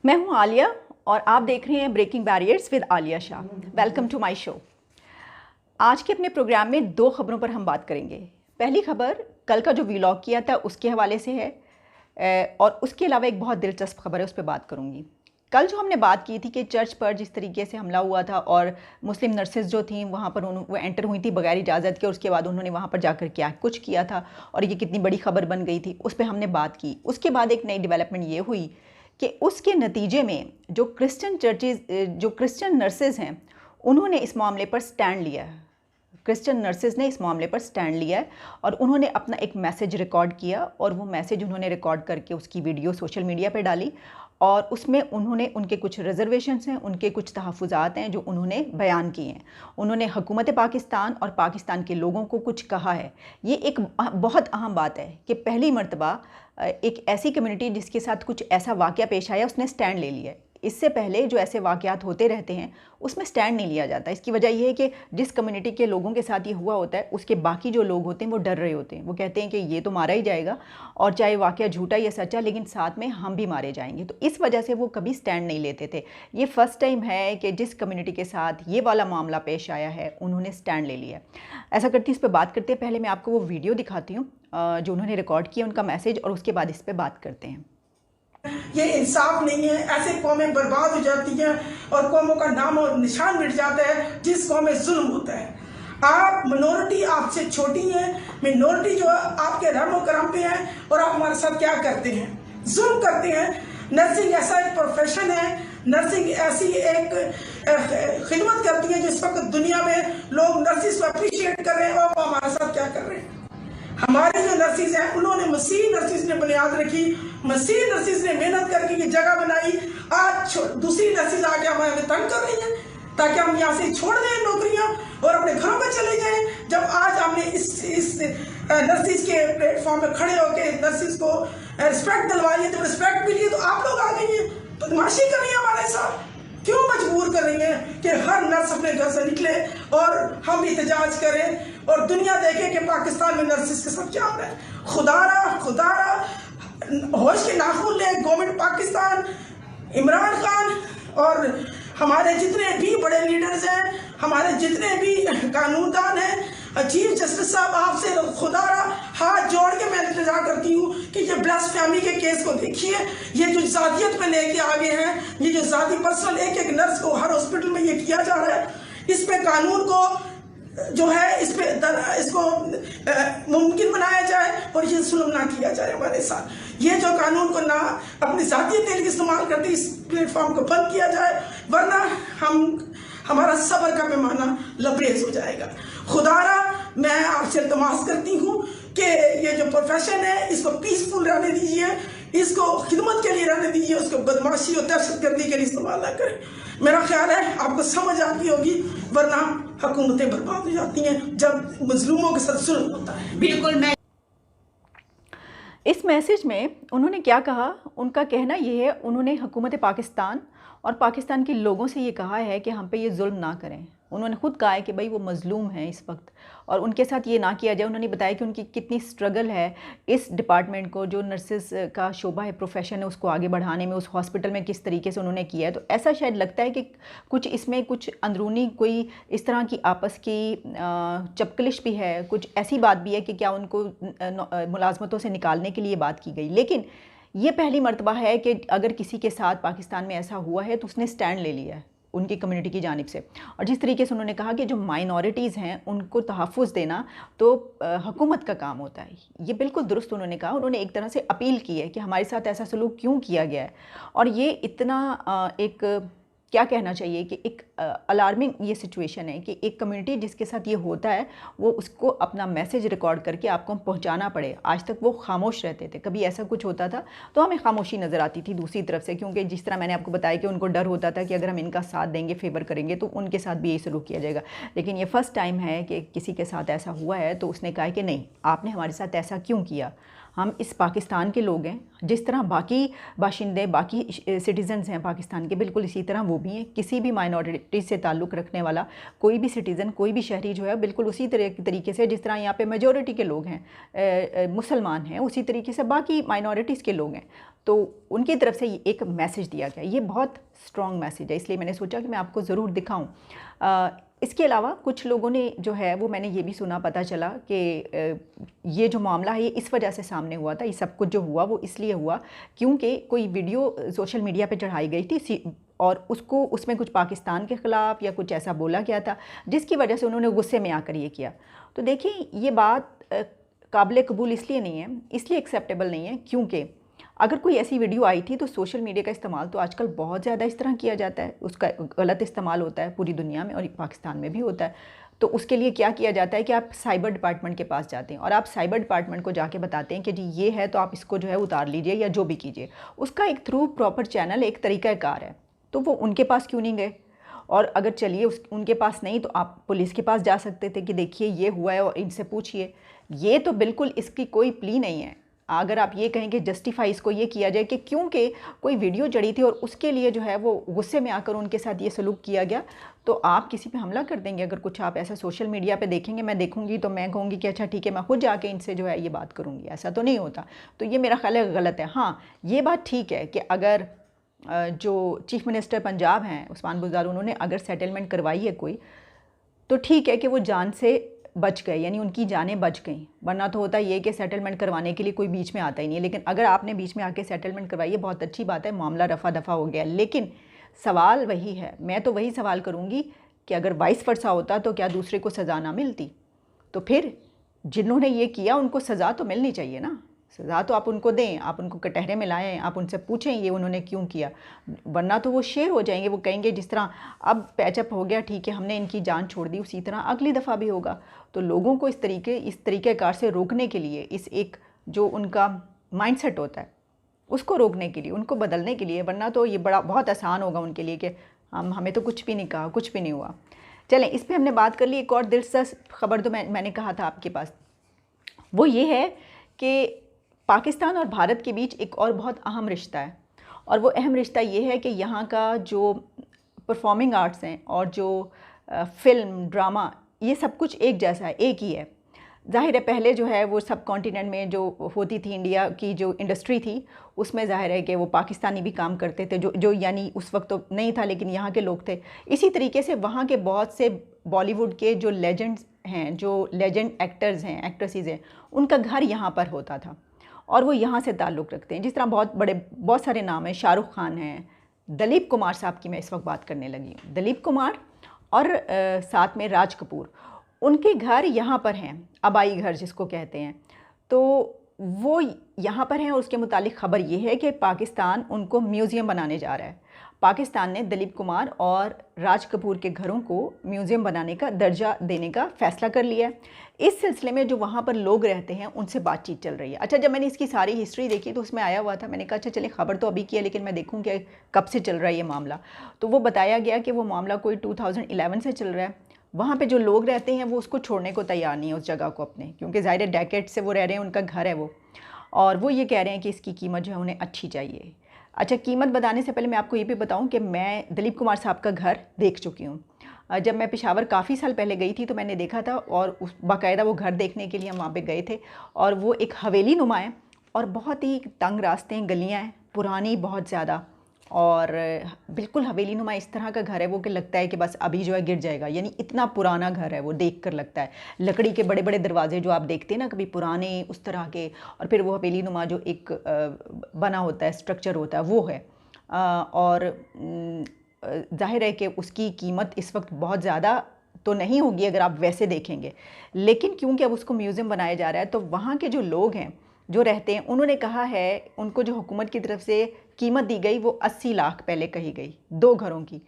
मैं हूं आलिया और आप देख रहे हैं breaking barriers with Alia Shah. Welcome to my show. आज के अपने प्रोग्राम में दो खबरों पर हम बात करेंगे। पहली खबर कल का जो व्लॉग किया था उसके हवाले से है और उसके अलावा एक बहुत दिलचस्प खबर है, उस पर बात करूंगी। कल जो हमने बात की थी कि चर्च पर जिस तरीके से हमला हुआ था और मुस्लिम नर्सेज जो थी वहाँ पर वो एंटर हुई थी बगैर इजाज़त के और उसके बाद उन्होंने वहाँ पर जाकर क्या कुछ किया था और ये कितनी बड़ी खबर बन गई थी, उस पर हमने बात की। उसके बाद एक नई डेवलपमेंट ये हुई कि उसके नतीजे में जो क्रिश्चियन नर्सेज हैं उन्होंने इस मामले पर स्टैंड लिया है। क्रिश्चियन नर्सेज ने इस मामले पर स्टैंड लिया है और उन्होंने अपना एक मैसेज रिकॉर्ड किया और वो मैसेज उन्होंने रिकॉर्ड करके उसकी वीडियो सोशल मीडिया पे डाली और उसमें उन्होंने उनके कुछ रिजर्वेशंस हैं, उनके कुछ तहफ़्फ़ुज़ात हैं जो उन्होंने बयान किए हैं। उन्होंने हुकूमत पाकिस्तान और पाकिस्तान के लोगों को कुछ कहा है। ये एक बहुत अहम बात है कि पहली मर्तबा एक ऐसी कम्युनिटी जिसके साथ कुछ ऐसा वाक़या पेश आया उसने स्टैंड ले लिया है। इससे पहले जो ऐसे वाक़यात होते रहते हैं उसमें स्टैंड नहीं लिया जाता। इसकी वजह यह है कि जिस कम्युनिटी के लोगों के साथ ये हुआ होता है उसके बाकी जो लोग होते हैं वो डर रहे होते हैं। वो कहते हैं कि ये तो मारा ही जाएगा और चाहे वाक़या झूठा या सच्चा लेकिन साथ में हम भी मारे जाएंगे। तो इस वजह से वो कभी स्टैंड नहीं लेते थे। ये फ़र्स्ट टाइम है कि जिस कम्युनिटी के साथ ये वाला मामला पेश आया है उन्होंने स्टैंड ले लिया। ऐसा करती इस पर बात करते हैं। पहले मैं आपको वो वीडियो दिखाती हूँ जो उन्होंने रिकॉर्ड किया, उनका मैसेज, और उसके बाद इस पर बात करते हैं। ये इंसाफ नहीं है। ऐसे कौमें बर्बाद हो जाती हैं और कौमों का नाम और निशान मिट जाता है जिस कौम में जुल्म होता है। आप मिनोरिटी आपसे छोटी है, मिनोरिटी जो आपके रहमो करम पे है और आप हमारे साथ क्या करते हैं, जुल्म करते हैं। नर्सिंग ऐसा एक प्रोफेशन है, नर्सिंग ऐसी एक खिदमत करती है जिस वक्त दुनिया में लोग नर्सिस को अप्रिशिएट कर रहे हैं और वो हमारे साथ क्या कर रहे हैं। हमारे जो नर्सिस हैं उन्होंने मसीह नर्सिस ने बुनियाद रखी, मसीह नर्सिस ने मेहनत करके ये जगह बनाई। आज दूसरी नर्सिस आके हमें तंग कर रही हैं ताकि हम यहाँ से छोड़ दें नौकरियां और अपने घरों में चले जाएं। जब आज हमने इस नर्सिस के प्लेटफॉर्म पे खड़े होकर नर्सिस को रिस्पेक्ट दिलवाई है, तो रिस्पेक्ट मिली है तो आप लोग आ गई हैं बदमाशी कर रही है हमारे साथ। क्यों मजबूर कर रही हैं कि हर नर्स अपने घर से निकले और हम एहतजाज करें और दुनिया देखे कि पाकिस्तान में नर्सिस के साथ क्या हो रहा है। खुदारा होश के नाखून ले गवर्नमेंट पाकिस्तान, इमरान खान और हमारे जितने भी बड़े लीडर्स हैं, हमारे जितने भी कानूनदान हैं, चीफ जस्टिस साहब आपसे खुदारा हाथ जोड़ के मैं इंतजार करती हूँ कि ये ब्लास्फेमी के केस को देखिए। ये जो जातियत में लेके आगे हैं, ये जो जाति पर्सनल एक नर्स को हर हॉस्पिटल में ये किया जा रहा है, इस पे कानून को जो है इसको मुमकिन बनाया जाए और ये जुल्म ना किया जाए हमारे साथ। ये जो कानून को ना अपनी जातीय तेल का इस्तेमाल करते इस प्लेटफॉर्म को बंद किया जाए, वरना हमारा सब्र का पैमाना लबरेज हो जाएगा। खुदारा मैं आपसे इल्तमास करती हूँ कि ये जो प्रोफेशन है इसको पीसफुल रहने दीजिए, इसको खिदमत के लिए रहने दीजिए, उसको बदमाशी और दहशतगर्दी के लिए इस्तेमाल ना करें। मेरा ख्याल है आपको समझ आती होगी, वरना हुकूमतें बर्बाद हो जाती हैं जब मजलूमों के साथ जुल्म होता है। बिल्कुल। मैं इस मैसेज में उन्होंने क्या कहा, उनका कहना ये है, उन्होंने हुकूमत पाकिस्तान और पाकिस्तान के लोगों से ये कहा है कि हम पे ये जुल्म ना करें। उन्होंने खुद कहा है कि भाई वो मज़लूम हैं इस वक्त और उनके साथ ये ना किया जाए। उन्होंने बताया कि उनकी कितनी स्ट्रगल है इस डिपार्टमेंट को, जो नर्सेस का शोबा है, प्रोफेशन है, उसको आगे बढ़ाने में, उस हॉस्पिटल में किस तरीके से उन्होंने किया है। तो ऐसा शायद लगता है कि कुछ इसमें कुछ अंदरूनी कोई इस तरह की आपस की चपकलिश भी है, कुछ ऐसी बात भी है कि क्या उनको मुलाजमतों से निकालने के लिए बात की गई। लेकिन ये पहली मर्तबा है कि अगर किसी के साथ पाकिस्तान में ऐसा हुआ है तो उसने स्टैंड ले लिया है उनकी कम्युनिटी की जानिब से। और जिस तरीके से उन्होंने कहा कि जो माइनॉरिटीज़ हैं उनको तहफ़्फ़ुज़ देना तो हुकूमत का काम होता है, ये बिल्कुल दुरुस्त उन्होंने कहा। उन्होंने एक तरह से अपील की है कि हमारे साथ ऐसा सलूक क्यों किया गया है। और ये इतना एक क्या कहना चाहिए कि एक अलार्मिंग ये सिचुएशन है कि एक कम्युनिटी जिसके साथ ये होता है वो उसको अपना मैसेज रिकॉर्ड करके आपको पहुंचाना पड़े। आज तक वो खामोश रहते थे, कभी ऐसा कुछ होता था तो हमें खामोशी नज़र आती थी दूसरी तरफ से, क्योंकि जिस तरह मैंने आपको बताया कि उनको डर होता था कि अगर हम इनका साथ देंगे, फेवर करेंगे तो उनके साथ भी यही सलूक किया जाएगा। लेकिन ये फ़र्स्ट टाइम है कि किसी के साथ ऐसा हुआ है तो उसने कहा कि नहीं, आपने हमारे साथ ऐसा क्यों किया। हम इस पाकिस्तान के लोग हैं, जिस तरह बाकी बाशिंदे, बाकी सिटीज़न्स हैं पाकिस्तान के, बिल्कुल इसी तरह वो भी हैं। किसी भी माइनॉरिटी से ताल्लुक़ रखने वाला कोई भी सिटीज़न, कोई भी शहरी जो है, बिल्कुल उसी तरीके से जिस तरह यहाँ पे मेजॉरिटी के लोग हैं मुसलमान हैं, उसी तरीके से बाकी माइनॉरिटीज़ के लोग हैं। तो उनकी तरफ से एक मैसेज दिया गया। ये बहुत स्ट्रॉन्ग मैसेज है, इसलिए मैंने सोचा कि मैं आपको ज़रूर दिखाऊं। इसके अलावा कुछ लोगों ने जो है वो मैंने ये भी सुना, पता चला कि ये जो मामला है ये इस वजह से सामने हुआ था, ये सब कुछ जो हुआ वो इसलिए हुआ क्योंकि कोई वीडियो सोशल मीडिया पे चढ़ाई गई थी और उसमें कुछ पाकिस्तान के ख़िलाफ़ या कुछ ऐसा बोला गया था जिसकी वजह से उन्होंने गुस्से में आकर ये किया। तो देखिए ये बात काबिल कबूल इसलिए नहीं है, इसलिए एक्सेप्टेबल नहीं है क्योंकि अगर कोई ऐसी वीडियो आई थी तो सोशल मीडिया का इस्तेमाल तो आजकल बहुत ज़्यादा इस तरह किया जाता है, उसका गलत इस्तेमाल होता है पूरी दुनिया में और पाकिस्तान में भी होता है। तो उसके लिए क्या किया जाता है कि आप साइबर डिपार्टमेंट के पास जाते हैं और आप साइबर डिपार्टमेंट को जाके बताते हैं कि जी ये है तो आप इसको जो है उतार लीजिए या जो भी कीजिए। उसका एक थ्रू प्रॉपर चैनल, एक तरीक़ाकार है। तो वो उनके पास क्यों नहीं गए? और अगर चलिए उनके पास नहीं तो आप पुलिस के पास जा सकते थे कि देखिए ये हुआ है और इनसे पूछिए। ये तो बिल्कुल इसकी कोई प्ली नहीं है। अगर आप ये कहें कि जस्टिफाई इसको ये किया जाए कि क्योंकि कोई वीडियो चढ़ी थी और उसके लिए जो है वो गुस्से में आकर उनके साथ ये सलूक किया गया, तो आप किसी पे हमला कर देंगे। अगर कुछ आप ऐसा सोशल मीडिया पे देखेंगे, मैं देखूंगी तो मैं कहूँगी कि अच्छा ठीक है, मैं खुद जाके इनसे जो है ये बात करूँगी। ऐसा तो नहीं होता। तो ये मेरा ख्याल है गलत है। हाँ, ये बात ठीक है कि अगर जो चीफ़ मिनिस्टर पंजाब हैं उस्मान बुज़दार, उन्होंने अगर सेटलमेंट करवाई है कोई, तो ठीक है कि वो जान से बच गए, यानी उनकी जानें बच गई। वरना तो होता ये कि सेटलमेंट करवाने के लिए कोई बीच में आता ही नहीं है। लेकिन अगर आपने बीच में आके सेटलमेंट करवाई है, बहुत अच्छी बात है, मामला रफ़ा दफ़ा हो गया। लेकिन सवाल वही है, मैं तो वही सवाल करूँगी कि अगर वाइस वर्सा होता तो क्या दूसरे को सज़ा ना मिलती? तो फिर जिन्होंने ये किया उनको सज़ा तो मिलनी चाहिए ना। सज़ा तो आप उनको दें, आप उनको कटहरे में लाएँ, आप उनसे पूछें ये उन्होंने क्यों किया। वरना तो वो शेर हो जाएंगे, वो कहेंगे जिस तरह अब पैचअप हो गया, ठीक है हमने इनकी जान छोड़ दी, उसी तरह अगली दफ़ा भी होगा। तो लोगों को इस तरीक़ेकार से रोकने के लिए, इस एक जो उनका माइंडसेट होता है उसको रोकने के लिए, उनको बदलने के लिए, वरना तो ये बहुत आसान होगा उनके लिए कि हमें तो कुछ भी नहीं कहा, कुछ भी नहीं हुआ। चलें, इस पर हमने बात कर ली। एक और दिलचस्प खबर तो मैंने कहा था आपके पास, वो ये है कि पाकिस्तान और भारत के बीच एक और बहुत अहम रिश्ता है। और वो अहम रिश्ता ये है कि यहाँ का जो परफॉर्मिंग आर्ट्स हैं और जो फ़िल्म, ड्रामा, ये सब कुछ एक जैसा है, एक ही है। ज़ाहिर है पहले जो है वो सब कॉन्टिनेंट में जो होती थी, इंडिया की जो इंडस्ट्री थी उसमें ज़ाहिर है कि वो पाकिस्तानी भी काम करते थे, जो यानी उस वक्त तो नहीं था लेकिन यहाँ के लोग थे। इसी तरीके से वहाँ के बहुत से बॉलीवुड के जो लेजेंड्स हैं, जो लेजेंड एक्टर्स हैं, एक्ट्रेसेस हैं, उनका घर यहाँ पर होता था और वो यहाँ से ताल्लुक़ रखते हैं। जिस तरह बहुत सारे नाम हैं, शाहरुख खान हैं, दिलीप कुमार साहब की मैं इस वक्त बात करने लगी हूँ, दिलीप कुमार और साथ में राज कपूर, उनके घर यहाँ पर हैं, आबाई घर जिसको कहते हैं। तो वो यहाँ पर हैं और उसके मुतालिक ख़बर ये है कि पाकिस्तान उनको म्यूज़ियम बनाने जा रहा है। पाकिस्तान ने दिलीप कुमार और राज कपूर के घरों को म्यूज़ियम बनाने का दर्जा देने का फ़ैसला कर लिया है। इस सिलसिले में जो वहाँ पर लोग रहते हैं उनसे बातचीत चल रही है। अच्छा, जब मैंने इसकी सारी हिस्ट्री देखी तो उसमें आया हुआ था, मैंने कहा अच्छा चलिए, ख़बर तो अभी की है लेकिन मैं देखूँ कि कब से चल रहा है ये मामला। तो वो बताया गया कि वो मामला कोई 2011 से चल रहा है। वहाँ पे जो लोग रहते हैं वो उसको छोड़ने को तैयार नहीं है, उस जगह को अपने, क्योंकि ज़ाहिर है डेकेड से वो रह रहे हैं, उनका घर है वो, और वो ये कह रहे हैं कि इसकी कीमत जो है उन्हें अच्छी चाहिए। अच्छा, कीमत बताने से पहले मैं आपको ये भी बताऊं कि मैं दिलीप कुमार साहब का घर देख चुकी हूँ। जब मैं पेशावर काफ़ी साल पहले गई थी तो मैंने देखा था, और बाकायदा वो घर देखने के लिए हम वहाँ पे गए थे। और वो एक हवेली नुमा है और बहुत ही तंग रास्ते हैं, गलियाँ हैं, पुरानी बहुत ज़्यादा, और बिल्कुल हवेली नुमा इस तरह का घर है वो कि लगता है कि बस अभी जो है गिर जाएगा, यानी इतना पुराना घर है वो, देख कर लगता है। लकड़ी के बड़े बड़े दरवाजे जो आप देखते हैं ना कभी पुराने, उस तरह के, और फिर वो हवेली नुमा जो एक बना होता है, स्ट्रक्चर होता है, वो है। और जाहिर है कि उसकी कीमत इस वक्त बहुत ज़्यादा तो नहीं होगी अगर आप वैसे देखेंगे, लेकिन क्योंकि अब उसको म्यूज़ियम बनाया जा रहा है तो वहाँ के जो लोग हैं जो रहते हैं, उन्होंने कहा है, उनको जो हुकूमत की तरफ से कीमत दी गई वो 80 लाख पहले कही गई 2 घरों की,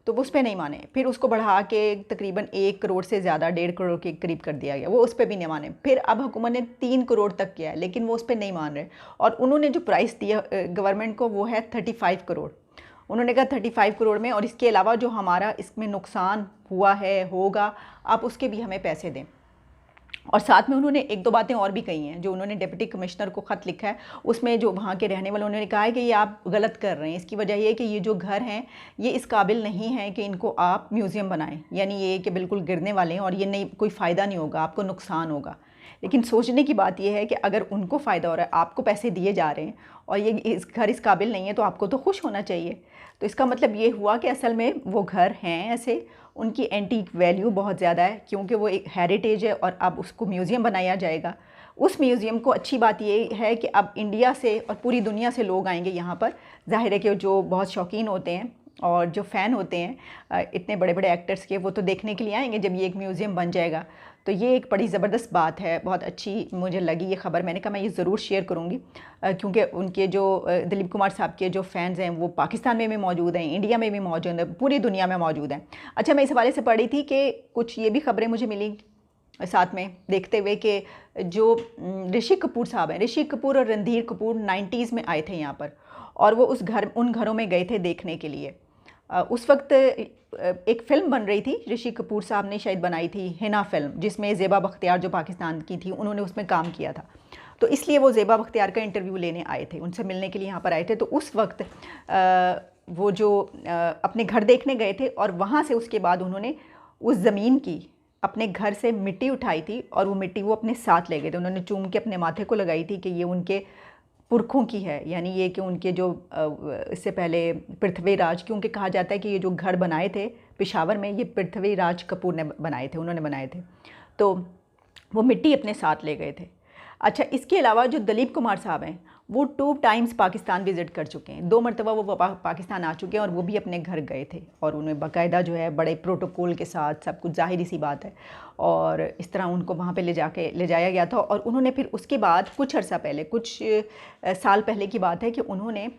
तो वो उस पर नहीं माने। फिर उसको बढ़ा के तकरीबन 1 करोड़ से ज़्यादा, 1.5 करोड़ के करीब कर दिया गया, वो उस पर भी नहीं माने। फिर अब हुकूमत ने 3 करोड़ तक किया है, लेकिन वो उस पर नहीं मान रहे। और उन्होंने जो प्राइस दिया गवर्नमेंट को वो है 35 करोड़। उन्होंने कहा 35 करोड़ में, और इसके अलावा जो हमारा इसमें नुकसान हुआ है, होगा, आप उसके भी हमें पैसे दें। और साथ में उन्होंने 1-2 बातें और भी कही हैं। जो उन्होंने डिप्टी कमिश्नर को ख़त लिखा है उसमें जो वहाँ के रहने वाले, उन्होंने कहा है कि ये आप गलत कर रहे हैं। इसकी वजह ये है कि ये जो घर हैं ये इस काबिल नहीं है कि इनको आप म्यूज़ियम बनाएं, यानी ये कि बिल्कुल गिरने वाले हैं और ये नहीं, कोई फ़ायदा नहीं होगा, आपको नुकसान होगा। लेकिन सोचने की बात यह है कि अगर उनको फ़ायदा हो रहा है, आपको पैसे दिए जा रहे हैं और ये घर इस काबिल नहीं है, तो आपको तो खुश होना चाहिए। तो इसका मतलब ये हुआ कि असल में वो घर हैं ऐसे, उनकी एंटीक वैल्यू बहुत ज़्यादा है क्योंकि वो एक हेरिटेज है और अब उसको म्यूज़ियम बनाया जाएगा। उस म्यूज़ियम को अच्छी बात ये है कि अब इंडिया से और पूरी दुनिया से लोग आएंगे यहाँ पर। ज़ाहिर है कि जो बहुत शौकीन होते हैं और जो फ़ैन होते हैं इतने बड़े बड़े एक्टर्स के, वो तो देखने के लिए आएंगे जब ये एक म्यूज़ियम बन जाएगा। तो ये एक बड़ी ज़बरदस्त बात है, बहुत अच्छी मुझे लगी ये ख़बर। मैंने कहा मैं ये ज़रूर शेयर करूँगी क्योंकि उनके जो दिलीप कुमार साहब के जो फ़ैन्स हैं वो पाकिस्तान में भी मौजूद हैं, इंडिया में भी मौजूद हैं, पूरी दुनिया में मौजूद हैं। अच्छा, मैं इस हवाले से पढ़ी थी कि कुछ ये भी ख़बरें मुझे मिली साथ में देखते हुए कि जो ऋषि कपूर साहब हैं, ऋषि कपूर और रणधीर कपूर 90s में आए थे यहाँ पर और वो उन घरों में गए थे देखने के लिए। उस वक्त एक फ़िल्म बन रही थी, ऋषि कपूर साहब ने शायद बनाई थी हिना फ़िल्म, जिसमें ज़ेबा बख्तियार जो पाकिस्तान की थी उन्होंने उसमें काम किया था। तो इसलिए वो ज़ेबा बख्तियार का इंटरव्यू लेने आए थे, उनसे मिलने के लिए यहाँ पर आए थे। तो उस वक्त वो जो अपने घर देखने गए थे और वहाँ से उसके बाद उन्होंने उस ज़मीन की अपने घर से मिट्टी उठाई थी और वो मिट्टी वो अपने साथ ले गए थे। उन्होंने चूम के अपने माथे को लगाई थी कि ये उनके पुरखों की है, यानी ये कि उनके जो इससे पहले पृथ्वीराज, क्योंकि कहा जाता है कि ये जो घर बनाए थे पेशावर में, ये पृथ्वीराज कपूर ने बनाए थे, उन्होंने बनाए थे। तो वो मिट्टी अपने साथ ले गए थे। अच्छा, इसके अलावा जो दिलीप कुमार साहब हैं वो 2 टाइम्स पाकिस्तान विज़िट कर चुके हैं, 2 मरतबा वो पाकिस्तान आ चुके हैं और वो भी अपने घर गए थे और उन्हें बाकायदा जो है बड़े प्रोटोकॉल के साथ सब कुछ, ज़ाहिर सी बात है, और इस तरह उनको वहाँ पे ले जाया गया था। और उन्होंने फिर उसके बाद कुछ अर्सा पहले, कुछ साल पहले की बात है कि उन्होंने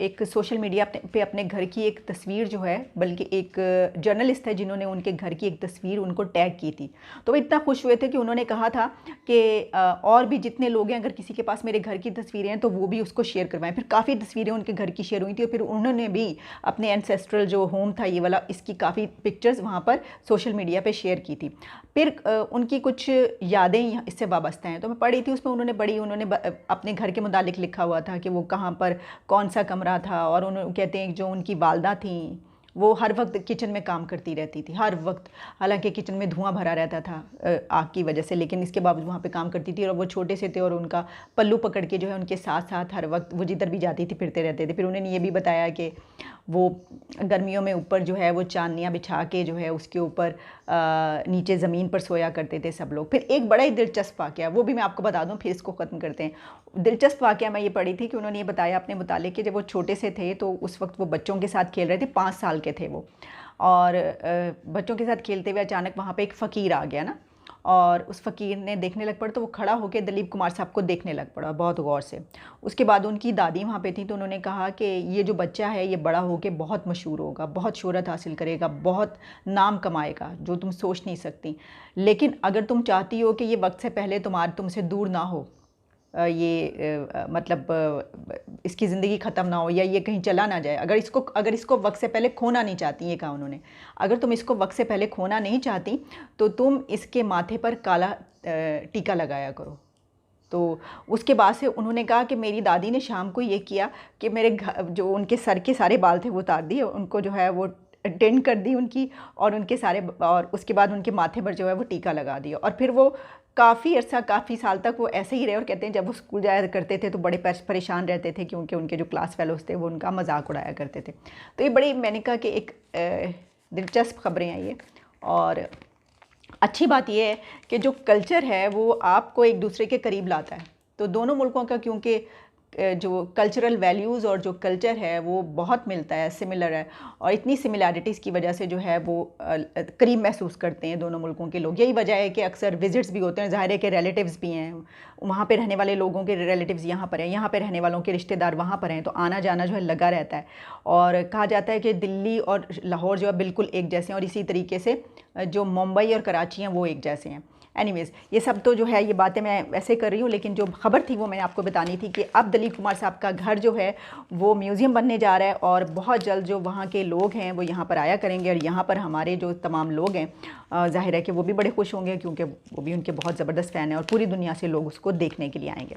एक सोशल मीडिया पे अपने घर की एक तस्वीर जो है, बल्कि एक जर्नलिस्ट है जिन्होंने उनके घर की एक तस्वीर उनको टैग की थी, तो वो इतना खुश हुए थे कि उन्होंने कहा था कि और भी जितने लोग हैं अगर किसी के पास मेरे घर की तस्वीरें हैं तो वो भी उसको शेयर करवाएं। फिर काफ़ी तस्वीरें उनके घर की शेयर हुई थी और फिर उन्होंने भी अपने एंसेस्ट्रल जो होम था ये वाला, इसकी काफ़ी पिक्चर्स वहाँ पर सोशल मीडिया पे शेयर की थी। फिर उनकी कुछ यादें इससे वाबस्ता हैं, तो मैं पढ़ी थी उसमें उन्होंने अपने घर के मुतालिक लिखा हुआ था कि वो कहाँ पर कौन सा कमरा था। और उन्होंने कहते हैं जो उनकी वालदा थी वो हर वक्त किचन में काम करती रहती थी, हर वक्त, हालांकि किचन में धुआं भरा रहता था आग की वजह से, लेकिन इसके बावजूद वहाँ पे काम करती थी। और वो छोटे से थे और उनका पल्लू पकड़ के जो है उनके साथ साथ हर वक्त वो जिधर भी जाती थी फिरते रहते थे। फिर उन्होंने ये भी बताया कि वो गर्मियों में ऊपर जो है वो चांदनियाँ बिछा के जो है उसके ऊपर नीचे ज़मीन पर सोया करते थे सब लोग। फिर एक बड़ा ही दिलचस्प वाक़या, वो भी मैं आपको बता दूँ, फिर इसको ख़त्म करते हैं। दिलचस्प वाक़या मैं ये पढ़ी थी कि उन्होंने ये बताया अपने मुतालिक कि जब वो छोटे से थे तो उस वक्त वो बच्चों के साथ खेल रहे थे, 5 साल के थे वो, और बच्चों के साथ खेलते हुए अचानक वहाँ पे एक फ़कीर आ गया ना, और उस फ़कीर ने देखने लग पड़ा, तो वो खड़ा होकर दिलीप कुमार साहब को देखने लग पड़ा बहुत गौर से। उसके बाद उनकी दादी वहाँ पे थी, तो उन्होंने कहा कि ये जो बच्चा है ये बड़ा होकर बहुत मशहूर होगा, बहुत शोहरत हासिल करेगा, बहुत नाम कमाएगा जो तुम सोच नहीं सकती, लेकिन अगर तुम चाहती हो कि ये वक्त से पहले तुमसे दूर ना हो, मतलब इसकी ज़िंदगी ख़त्म ना हो या ये कहीं चला ना जाए, अगर इसको वक्त से पहले खोना नहीं चाहती, ये कहा उन्होंने, अगर तुम इसको वक्त से पहले खोना नहीं चाहती तो तुम इसके माथे पर काला टीका लगाया करो। तो उसके बाद से उन्होंने कहा कि मेरी दादी ने शाम को ये किया कि मेरे जो उनके सर के सारे बाल थे वो उतार दिए, उनको जो है वो टेंड कर दी उनकी, और उनके सारे, और उसके बाद उनके माथे पर जो है वो टीका लगा दिया। और फिर वो काफ़ी अर्सा, काफ़ी साल तक वो ऐसे ही रहे। और कहते हैं जब वो स्कूल जाया करते थे तो बड़े परेशान रहते थे क्योंकि उनके जो क्लास फेलोज थे वो उनका मजाक उड़ाया करते थे। तो ये बड़ी, मैंने कहा कि एक दिलचस्प ख़बरें हैं ये। और अच्छी बात यह है कि जो कल्चर है वो आपको एक दूसरे के करीब लाता है। तो दोनों मुल्कों का क्योंकि जो कल्चरल वैल्यूज़ और जो कल्चर है वो बहुत मिलता है, सिमिलर है, और इतनी सिमिलैरिटीज़ की वजह से जो है वो करीब महसूस करते हैं दोनों मुल्कों के लोग। यही वजह है कि अक्सर विज़िट्स भी होते हैं, ज़ाहिर है कि रिलेटिव्स भी हैं, वहाँ पे रहने वाले लोगों के रिलेटिव्स यहाँ पर हैं, यहाँ पे रहने वालों के रिश्तेदार वहाँ पर हैं, तो आना जाना जो है लगा रहता है। और कहा जाता है कि दिल्ली और लाहौर जो है बिल्कुल एक जैसे हैं, और इसी तरीके से जो मुंबई और कराची हैं वो एक जैसे हैं। एनीवेज़, ये सब तो जो है ये बातें मैं ऐसे कर रही हूँ, लेकिन जो खबर थी वो मैंने आपको बतानी थी कि अब दिलीप कुमार साहब का घर जो है वो म्यूज़ियम बनने जा रहा है, और बहुत जल्द जो वहाँ के लोग हैं वो यहाँ पर आया करेंगे, और यहाँ पर हमारे जो तमाम लोग हैं ज़ाहिर है कि वो भी बड़े खुश होंगे क्योंकि वो भी उनके बहुत ज़बरदस्त फ़ैन हैं, और पूरी दुनिया से लोग उसको देखने के लिए आएँगे।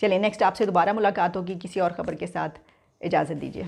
चलिए, नेक्स्ट आपसे दोबारा मुलाकात होगी किसी और ख़बर के साथ। इजाज़त दीजिए।